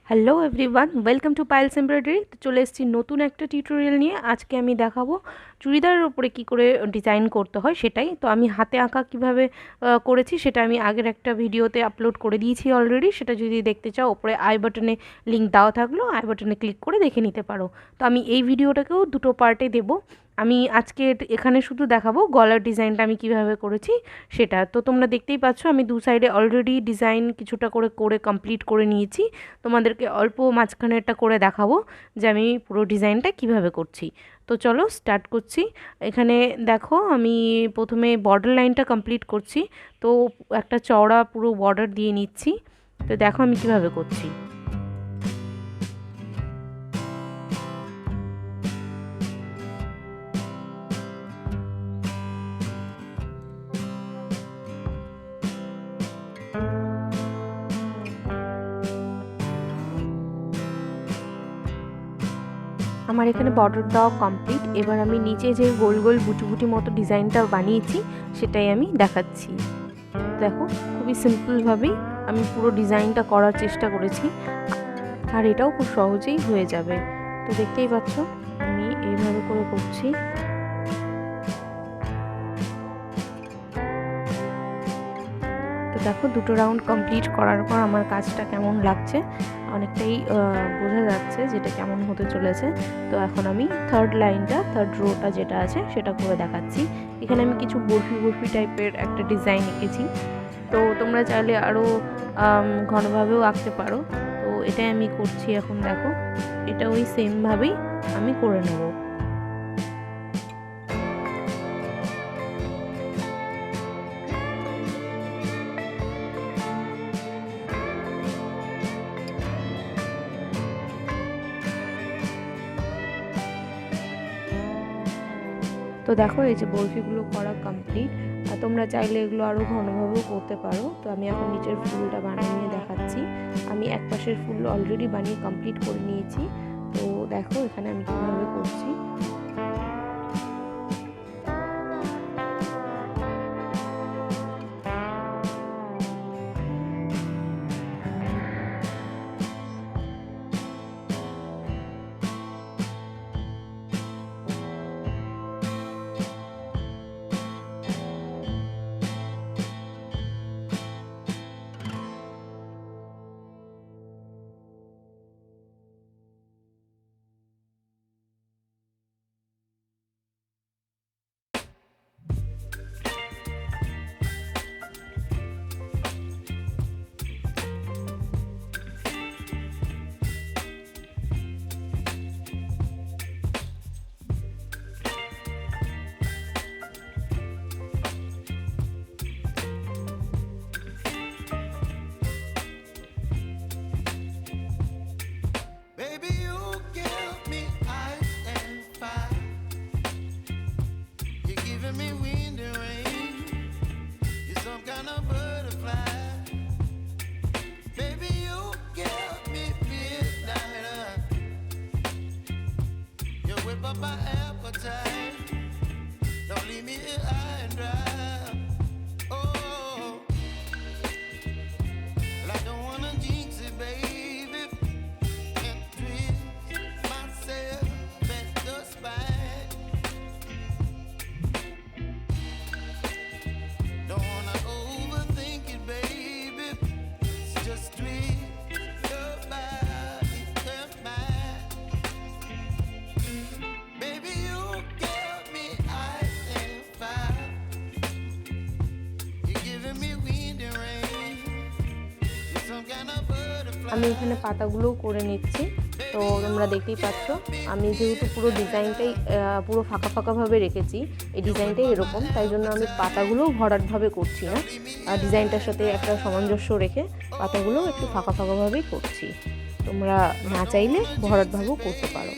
Hello everyone, welcome to piles embroidery. তো চলে এসেছি নতুন একটা টিউটোরিয়াল নিয়ে। আজকে আমি দেখাবো চুড়িদারের উপরে কি করে ডিজাইন করতে হয় সেটাই। তো আমি হাতে আঁকা কিভাবে করেছি সেটা আমি আগের একটা ভিডিওতে আপলোড করে দিয়েছি অলরেডি। সেটা যদি দেখতে চাও ওপরে আই বাটনে লিঙ্ক দেওয়া থাকলো, আই বাটনে ক্লিক করে দেখে নিতে পারো। তো আমি এই ভিডিওটাকেও দুটো পার্টে দেবো। আমি আজকে এখানে শুধু দেখাবো গলার ডিজাইনটা আমি কিভাবে করেছি সেটা। তো তোমরা দেখতেই পাচ্ছ আমি দু সাইডে অলরেডি ডিজাইন কিছুটা করে করে কমপ্লিট করে নিয়েছি। তোমাদেরকে অল্প মাঝখানেরটা করে দেখাবো যে আমি পুরো ডিজাইনটা কিভাবে করছি। তো চলো স্টার্ট করছি। এখানে দেখো আমি প্রথমে বর্ডার লাইনটা কমপ্লিট করছি। তো একটা চওড়া পুরো বর্ডার দিয়ে নিচ্ছি। তো দেখো আমি কিভাবে করছি। আমার এখানে বর্ডার দেওয়া কমপ্লিট। এবার আমি নিচে যে গোল গোল বুটি বুটি মতো ডিজাইনটা বানিয়েছি সেটাই আমি দেখাচ্ছি। দেখো খুবই সিম্পলভাবেই আমি পুরো ডিজাইনটা করার চেষ্টা করেছি, আর এটাও খুব সহজেই হয়ে যাবে। তো দেখতেই পাচ্ছ আমি এইভাবে করে করছি। তো দেখো দুটো রাউন্ড কমপ্লিট করার পর আমার কাজটা কেমন লাগছে অনেকটাই বোঝা যাচ্ছে যেটা কেমন হতে চলেছে। তো এখন আমি থার্ড রোটা যেটা আছে সেটা করে দেখাচ্ছি। এখানে আমি কিছু বরফি বরফি টাইপের একটা ডিজাইন এঁকেছি। তো তোমরা চাইলে আরও ঘনভাবেও আঁকতে পারো। তো এটাই আমি করছি এখন। দেখো এটা ওই সেমভাবেই আমি করে নেবো। তো দেখো এই যে বরফিগুলো করা কমপ্লিট। আর তোমরা চাইলে এগুলো আরও ঘনভাবেও করতে পারো। তো আমি এখন নিচের ফুলটা বানিয়ে দেখাচ্ছি। আমি এক পাশের ফুল অলরেডি বানিয়ে কমপ্লিট করে নিয়েছি। তো দেখো এখানে আমি কীভাবে করছি। আমি এখানে পাতাগুলোও করে নিচ্ছি। তো তোমরা দেখতেই পাচ্ছ আমি যেহেতু পুরো ডিজাইনটাই পুরো ফাঁকা ফাঁকাভাবে রেখেছি, এই ডিজাইনটাই এরকম, তাই জন্য আমি পাতাগুলোও ভরাটভাবে করছি না। ডিজাইনটার সাথে একটা সামঞ্জস্য রেখে পাতাগুলোও একটু ফাঁকা ফাঁকাভাবেই করছি। তোমরা না চাইলে ভরাটভাবেও করতে পারো।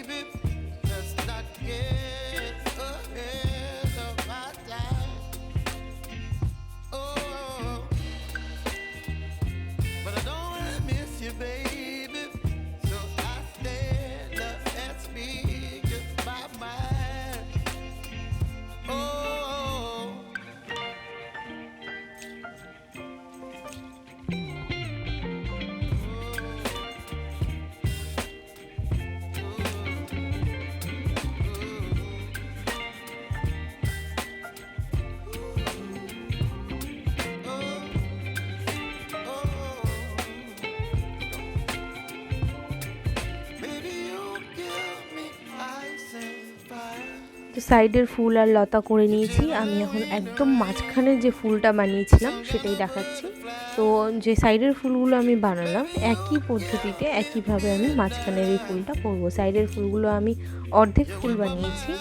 তো সাইডের ফুল আর লতা করে নিয়েছি। আমি এখন একদম মাঝখানে যে ফুলটা বানিয়েছিলাম সেটাই দেখাচ্ছি। তো যে সাইডের ফুলগুলো আমি বানালাম একই পদ্ধতিতে একইভাবে আমি মাঝখানের এই ফুলটা করব। সাইডের ফুলগুলো আমি অর্ধেক ফুল বানিয়েছি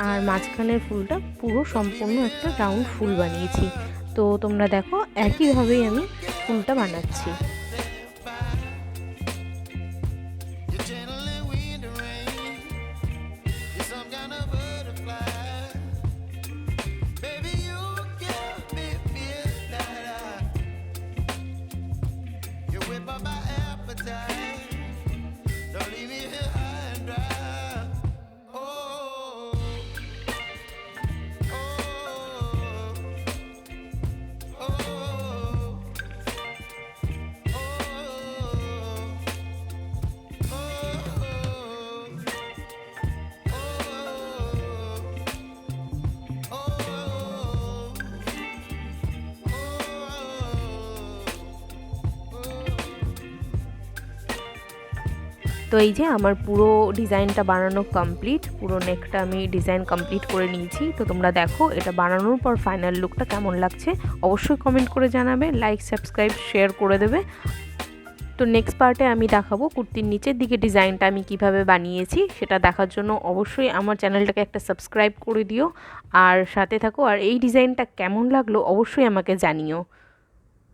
আর মাঝখানের ফুলটা পুরো সম্পূর্ণ একটা রাউন্ড ফুল বানিয়েছি। তো তোমরা দেখো একইভাবেই আমি ফুলটা বানাচ্ছি। তো এই যে আমার পুরো ডিজাইনটা বানানো কমপ্লিট, পুরো নেকটা আমি ডিজাইন কমপ্লিট করে নিয়েছি। তো তোমরা দেখো এটা বানানোর পর ফাইনাল লুকটা কেমন লাগছে অবশ্যই কমেন্ট করে জানাবে, লাইক সাবস্ক্রাইব শেয়ার করে দেবে। তো নেক্সট পার্টে আমি দেখাবো কুর্তির নিচের দিকে ডিজাইনটা আমি কিভাবে বানিয়েছি। সেটা দেখার জন্য অবশ্যই আমার চ্যানেলটাকে একটা সাবস্ক্রাইব করে দিও আর সাথে থাকো। আর এই ডিজাইনটা কেমন লাগলো অবশ্যই আমাকে জানিও।